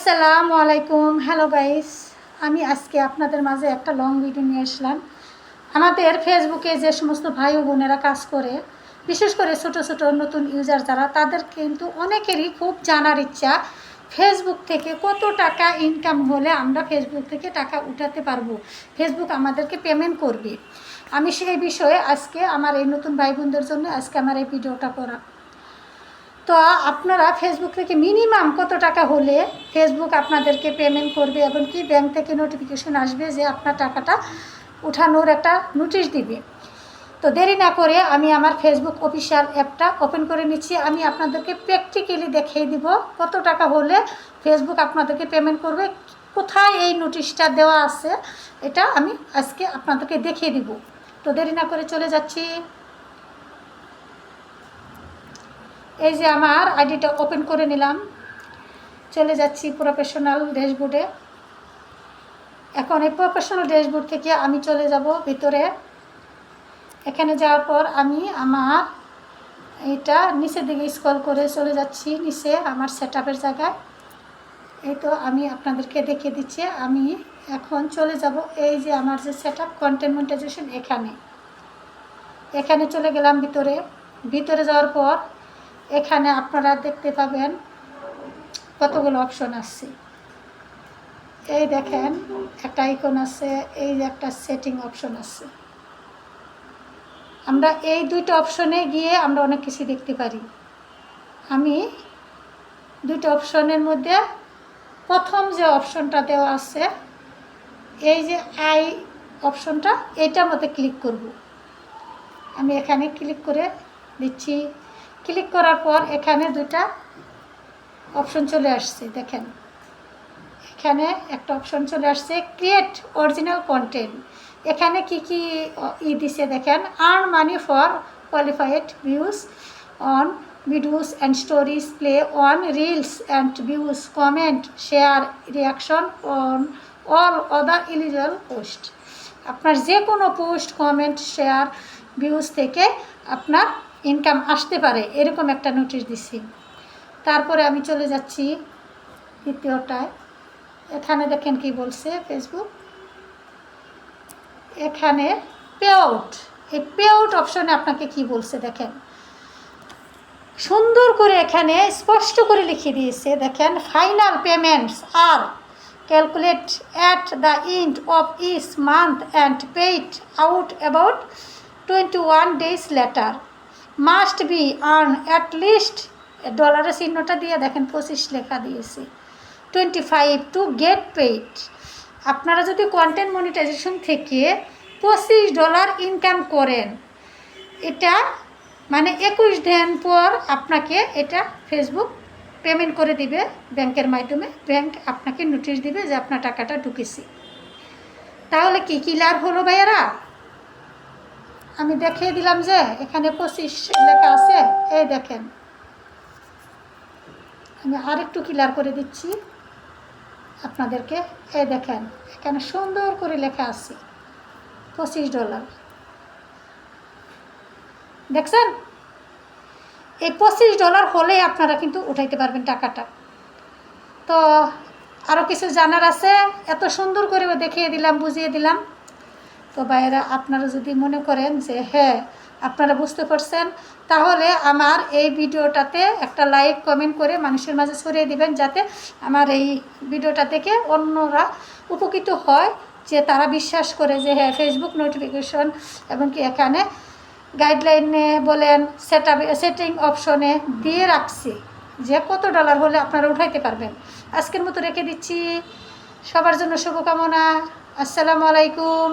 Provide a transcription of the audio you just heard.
আসসালামু আলাইকুম। Hello guys, আমি আজকে আপনাদের মাঝে একটা লং ভিডিও নিয়ে আসলাম। আমাদের ফেসবুকে যে সমস্ত ভাই ও বোনেরা কাজ করে, বিশেষ করে ছোট ছোট নতুন ইউজার যারা, তাদের কিন্তু অনেকেরই খুব জানার ইচ্ছা ফেসবুক থেকে কত টাকা ইনকাম হলে আমরা ফেসবুক থেকে টাকা উঠাতে পারবো, ফেসবুক আমাদেরকে পেমেন্ট করবে। আমি সেই বিষয়ে আজকে আমার এই নতুন ভাই বোনদের জন্য আজকে আমার এই ভিডিওটা করা। তো আপনারা ফেসবুক থেকে মিনিমাম কত টাকা হলে ফেসবুক আপনাদেরকে পেমেন্ট করবে এবং কি ব্যাংক থেকে নোটিফিকেশন আসবে যে আপনার টাকাটা উঠানোর একটা নোটিশ দিবে। তো দেরি না করে আমি আমার ফেসবুক অফিসিয়াল অ্যাপটা ওপেন করে নিচ্ছি। আমি আপনাদেরকে প্র্যাকটিক্যালি দেখিয়ে দিব কত টাকা হলে ফেসবুক আপনাদেরকে পেমেন্ট করবে, কোথায় এই নোটিশটা দেওয়া আছে এটা আমি আজকে আপনাদেরকে দেখিয়ে দিব। তো দেরি না করে চলে যাচ্ছি। এই যে আমার আইডিটা ওপেন করে নিলাম, চলে যাচ্ছি প্রফেশনাল ড্যাশবোর্ডে। এখন এই প্রফেশনাল ড্যাশবোর্ড থেকে আমি চলে যাব ভিতরে। এখানে যাওয়ার পর আমি আমার এটা নিচের দিকে স্ক্রল করে চলে যাচ্ছি নিচে আমার সেটআপের জায়গায়। এই তো আমি আপনাদেরকে দেখিয়ে দিচ্ছি। আমি এখন চলে যাব এই যে আমার যে সেটআপ কন্টেন্ট মনিটাইজেশন, এখানে চলে গেলাম ভিতরে যাওয়ার পর এখানে আপনারা দেখতে পাবেন কতগুলো অপশন আছে। এই দেখেন একটা আইকন আছে, এই যে একটা সেটিং অপশন আছে। আমরা এই দুইটা অপশনে গিয়ে আমরা অনেক কিছু দেখতে পারি। আমি দুইটা অপশনের মধ্যে প্রথম যে অপশনটা দেওয়া আছে, এই যে আই অপশনটা, এইটার মধ্যে ক্লিক করব। আমি এখানে ক্লিক করে দিচ্ছি। ক্লিক করার পর এখানে দুইটা অপশন চলে আসছে। দেখেন এখানে একটা অপশন চলে আসছে ক্রিয়েট অরিজিনাল কন্টেন্ট। এখানে কি কি দিছে দেখেন, earn money for qualified views on videos and stories, play on reels and views, comment, share, reaction on all other eligible post. আপনার যে কোনো পোস্ট, কমেন্ট, শেয়ার, ভিউজ থেকে আপনার ইনকাম আসতে পারে, এরকম একটা নোটিশ দিছি। তারপরে আমি চলে যাচ্ছি দ্বিতীয়টায়। এখানে দেখেন কি বলছে ফেসবুক, এখানে পে আউট। এই পে আউট অপশনে আপনাকে কি বলছে দেখেন, সুন্দর করে এখানে স্পষ্ট করে লিখে দিয়েছে। দেখেন ফাইনাল পেমেন্টস আর calculate at the end of each month and paid out about 21 days later, must be earn at least, ডলারের চিহ্নটা দিয়ে দেখেন 25 লেখা দিয়েছে, 25 টু গেট পেইড। আপনারা যদি কন্টেন্ট মনিটাইজেশন থেকে $25 ইনকাম করেন, এটা মানে 21 দিন পর আপনাকে এটা ফেসবুক পেমেন্ট করে দিবে ব্যাংকের মাধ্যমে। ব্যাংক আপনাকে নোটিশ দিবে যে আপনার টাকাটা ঢুকেছি। তাহলে কি ক্লিয়ার হলো ভাইয়ারা? আমি দেখিয়ে দিলাম যে এখানে 25 লেখা আছে। এই দেখেন আমি আরেকটু ক্লিয়ার করে দিচ্ছি আপনাদেরকে। এই দেখেন এখানে সুন্দর করে লেখা আছে $25। দেখছেন, এই $25 হলে আপনারা কিন্তু উঠাইতে পারবেন টাকাটা। তো আরও কিছু জানার আছে, এত সুন্দর করে দেখিয়ে দিলাম, বুঝিয়ে দিলাম। তো ভাইয়েরা, আপনারা যদি মনে করেন যে হ্যাঁ আপনারা বুঝতে পারছেন, তাহলে আমার এই ভিডিওটাতে একটা লাইক কমেন্ট করে মানুষের মাঝে ছড়িয়ে দিবেন, যাতে আমার এই ভিডিওটা থেকে অন্যরা উপকৃত হয়, যে তারা বিশ্বাস করে যে হ্যাঁ ফেসবুক নোটিফিকেশন এবং কি এখানে গাইডলাইনে বলেন সেটিং অপশনে দিয়ে রাখছি যে কত ডলার হলে আপনারা উঠাইতে পারবেন। আজকের মতো রেখে দিচ্ছি। সবার জন্য শুভকামনা। আসসালামু আলাইকুম।